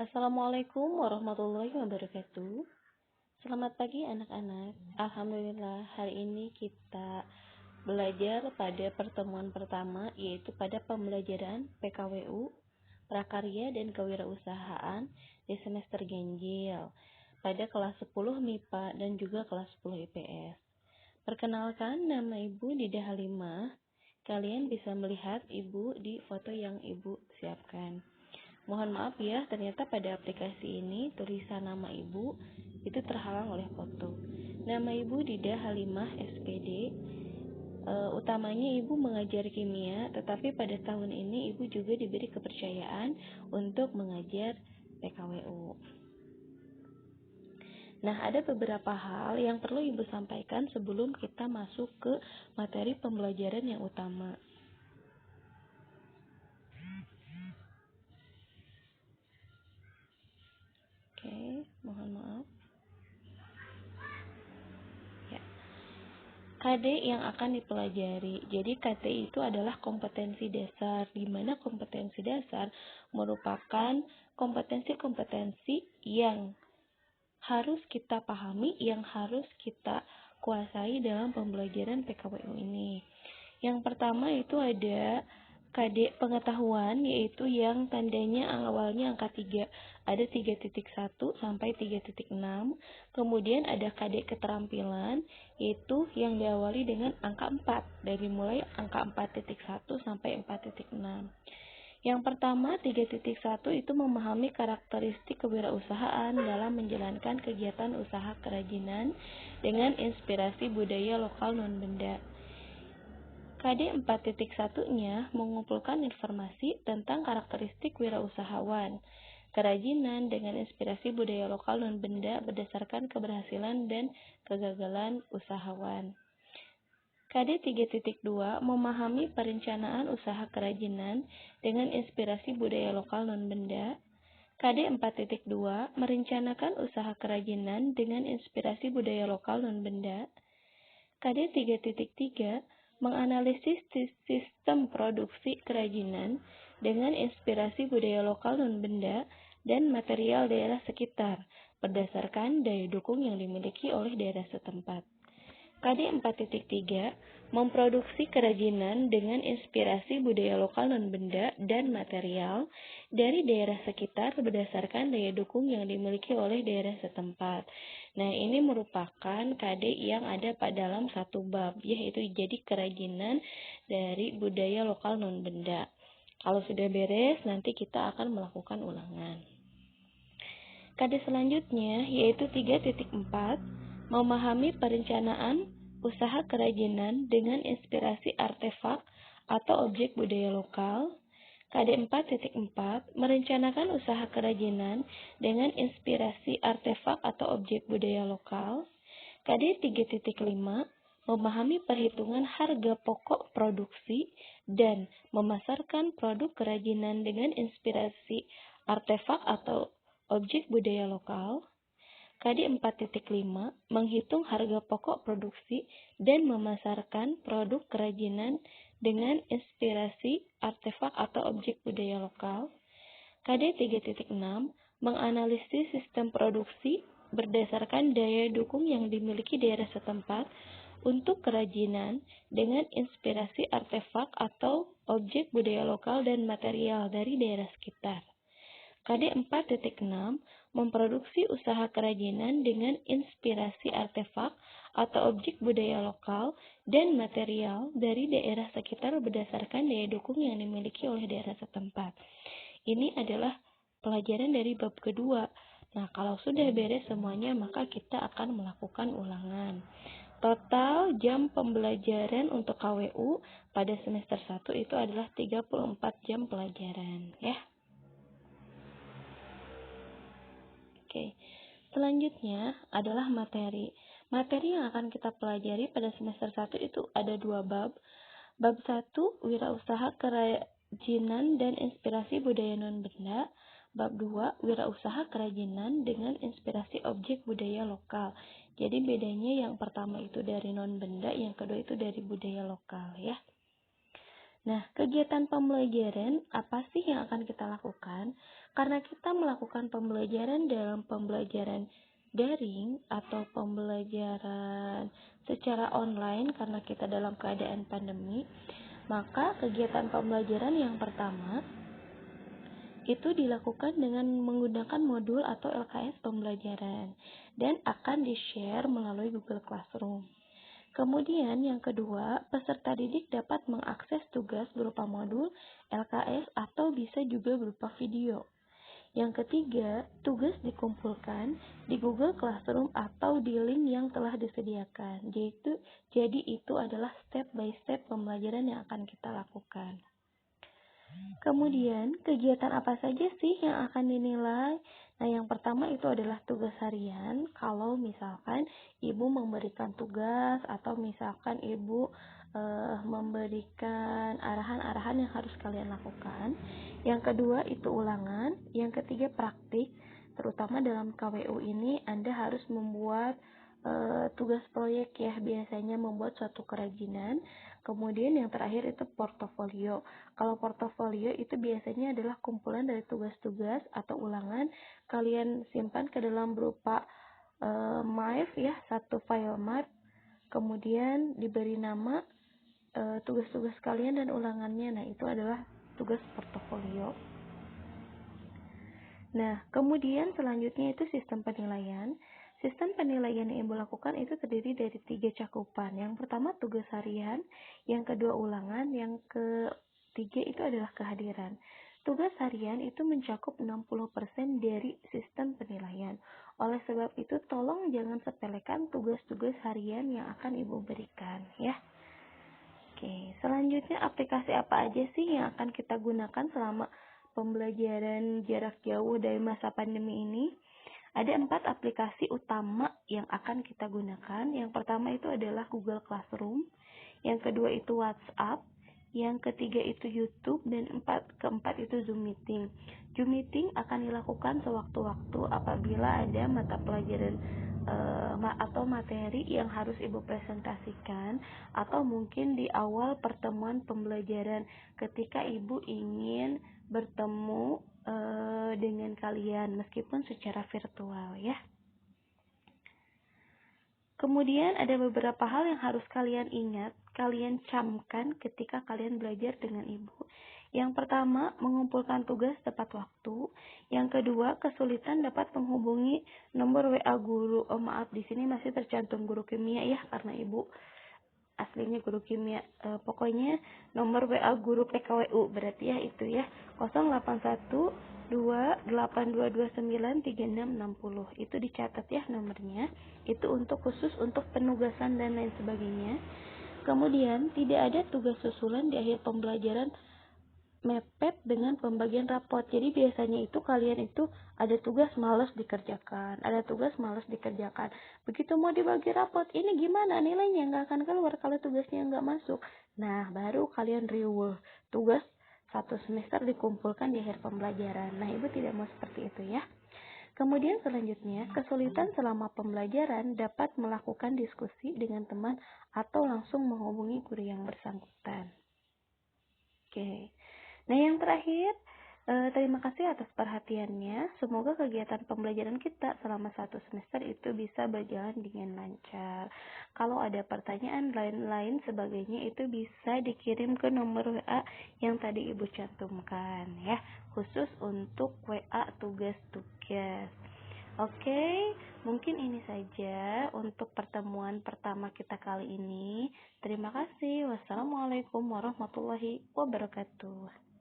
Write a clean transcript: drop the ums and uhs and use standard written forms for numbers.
Assalamualaikum warahmatullahi wabarakatuh. Selamat pagi anak-anak. Alhamdulillah hari ini kita belajar pada pertemuan pertama yaitu pada pembelajaran PKWU, Prakarya dan Kewirausahaan di semester Ganjil pada kelas 10 MIPA dan juga kelas 10 IPS. Perkenalkan, nama Ibu Dida Halimah. Kalian bisa melihat Ibu di foto yang Ibu siapkan. Mohon maaf ya, ternyata pada aplikasi ini tulisan nama Ibu itu terhalang oleh foto. Nama Ibu Dida Halimah SPD. Utamanya Ibu mengajar kimia, tetapi pada tahun ini Ibu juga diberi kepercayaan untuk mengajar PKWU. Nah, ada beberapa hal yang perlu Ibu sampaikan sebelum kita masuk ke materi pembelajaran yang utama. Oke, mohon maaf. Ya. KD yang akan dipelajari. Jadi KT itu adalah kompetensi dasar, di mana kompetensi dasar merupakan kompetensi-kompetensi yang harus kita pahami, yang harus kita kuasai dalam pembelajaran PKWU ini. Yang pertama itu ada KD pengetahuan, yaitu yang tandanya awalnya angka 3. Ada 3.1 sampai 3.6. Kemudian ada KD keterampilan, yaitu yang diawali dengan angka 4. Dari mulai angka 4.1 sampai 4.6. Yang pertama, 3.1 itu memahami karakteristik kewirausahaan dalam menjalankan kegiatan usaha kerajinan dengan inspirasi budaya lokal non-benda. KD 4.1-nya mengumpulkan informasi tentang karakteristik wirausahawan, kerajinan dengan inspirasi budaya lokal non-benda berdasarkan keberhasilan dan kegagalan usahawan. KD 3.2 memahami perencanaan usaha kerajinan dengan inspirasi budaya lokal non-benda. KD 4.2 merencanakan usaha kerajinan dengan inspirasi budaya lokal non-benda. KD 3.3 menganalisis sistem produksi kerajinan dengan inspirasi budaya lokal non-benda dan material daerah sekitar berdasarkan daya dukung yang dimiliki oleh daerah setempat. KD 4.3 memproduksi kerajinan dengan inspirasi budaya lokal non-benda dan material dari daerah sekitar berdasarkan daya dukung yang dimiliki oleh daerah setempat. Nah, ini merupakan KD yang ada pada dalam satu bab, yaitu jadi kerajinan dari budaya lokal non-benda. Kalau sudah beres, nanti kita akan melakukan ulangan. KD selanjutnya yaitu 3.4 memahami perencanaan usaha kerajinan dengan inspirasi artefak atau objek budaya lokal. KD 4.4 merencanakan usaha kerajinan dengan inspirasi artefak atau objek budaya lokal. KD 3.5 memahami perhitungan harga pokok produksi dan memasarkan produk kerajinan dengan inspirasi artefak atau objek budaya lokal. KD 4.5 menghitung harga pokok produksi dan memasarkan produk kerajinan dengan inspirasi artefak atau objek budaya lokal. KD 3.6 menganalisis sistem produksi berdasarkan daya dukung yang dimiliki daerah setempat untuk kerajinan dengan inspirasi artefak atau objek budaya lokal dan material dari daerah sekitar. KD 4.6 memproduksi usaha kerajinan dengan inspirasi artefak atau objek budaya lokal dan material dari daerah sekitar berdasarkan daya dukung yang dimiliki oleh daerah setempat. Ini adalah pelajaran dari bab kedua. Nah, kalau sudah beres semuanya, maka kita akan melakukan ulangan. Total jam pembelajaran untuk KWU pada semester 1 itu adalah 34 jam pelajaran, ya. Oke, selanjutnya adalah materi. Materi yang akan kita pelajari pada semester 1 itu ada 2 bab. Bab 1, wirausaha kerajinan dan inspirasi budaya non-benda. Bab 2, wirausaha kerajinan dengan inspirasi objek budaya lokal. Jadi bedanya yang pertama itu dari non-benda, yang kedua itu dari budaya lokal, ya. Nah, kegiatan pembelajaran apa sih yang akan kita lakukan? Karena kita melakukan pembelajaran dalam pembelajaran daring atau pembelajaran secara online karena kita dalam keadaan pandemi, maka kegiatan pembelajaran yang pertama itu dilakukan dengan menggunakan modul atau LKS pembelajaran dan akan di-share melalui Google Classroom. Kemudian yang kedua, peserta didik dapat mengakses tugas berupa modul, LKS, atau bisa juga berupa video. Yang ketiga, tugas dikumpulkan di Google Classroom atau di link yang telah disediakan. Jadi itu adalah step by step pembelajaran yang akan kita lakukan. Kemudian, kegiatan apa saja sih yang akan dinilai? Nah, yang pertama itu adalah tugas harian. Kalau misalkan ibu memberikan tugas atau misalkan ibu memberikan arahan-arahan yang harus kalian lakukan. Yang kedua itu ulangan. Yang ketiga praktik. Terutama dalam KWU ini Anda harus membuat tugas proyek ya, biasanya membuat suatu kerajinan. Kemudian yang terakhir itu portofolio. Kalau portofolio itu biasanya adalah kumpulan dari tugas-tugas atau ulangan kalian simpan ke dalam berupa MIF ya, satu file map. Kemudian diberi nama tugas-tugas kalian dan ulangannya. Nah, itu adalah tugas portofolio. Nah, kemudian selanjutnya itu sistem penilaian. Sistem penilaian yang Ibu lakukan itu terdiri dari 3 cakupan. Yang pertama tugas harian, yang kedua ulangan, yang ketiga itu adalah kehadiran. Tugas harian itu mencakup 60% dari sistem penilaian. Oleh sebab itu, tolong jangan sepelekan tugas-tugas harian yang akan Ibu berikan, ya. Oke, selanjutnya aplikasi apa aja sih yang akan kita gunakan selama pembelajaran jarak jauh dari masa pandemi ini? Ada 4 aplikasi utama yang akan kita gunakan. Yang pertama itu adalah Google Classroom, yang kedua itu WhatsApp, yang ketiga itu YouTube, dan keempat itu Zoom Meeting. Zoom Meeting akan dilakukan sewaktu-waktu apabila ada mata pelajaran atau materi yang harus Ibu presentasikan, atau mungkin di awal pertemuan pembelajaran ketika Ibu ingin bertemu dengan kalian meskipun secara virtual ya. Kemudian ada beberapa hal yang harus kalian ingat, kalian camkan ketika kalian belajar dengan Ibu. Yang pertama, mengumpulkan tugas tepat waktu. Yang kedua, kesulitan dapat menghubungi nomor WA guru. Oh maaf, di sini masih tercantum guru kimia ya, karena Ibu aslinya guru kimia. Pokoknya nomor WA guru PKWU berarti ya itu ya, 081 282293660. Itu dicatat ya nomornya. Itu khusus untuk penugasan dan lain sebagainya. Kemudian tidak ada tugas susulan di akhir pembelajaran mepet dengan pembagian rapot. Jadi biasanya itu kalian itu ada tugas malas dikerjakan, ada tugas malas dikerjakan. Begitu mau dibagi rapot, ini gimana nilainya nggak akan keluar kalau tugasnya nggak masuk. Nah, baru kalian riweuh. Tugas satu semester dikumpulkan di akhir pembelajaran. Nah, Ibu tidak mau seperti itu ya. Kemudian selanjutnya, kesulitan selama pembelajaran dapat melakukan diskusi dengan teman atau langsung menghubungi guru yang bersangkutan. Oke. Nah, yang terakhir, terima kasih atas perhatiannya. Semoga kegiatan pembelajaran kita selama 1 semester itu bisa berjalan dengan lancar. Kalau ada pertanyaan lain-lain sebagainya itu bisa dikirim ke nomor WA yang tadi Ibu cantumkan ya, khusus untuk WA tugas-tugas. Oke, mungkin ini saja untuk pertemuan pertama kita kali ini. Terima kasih. Wassalamualaikum warahmatullahi wabarakatuh.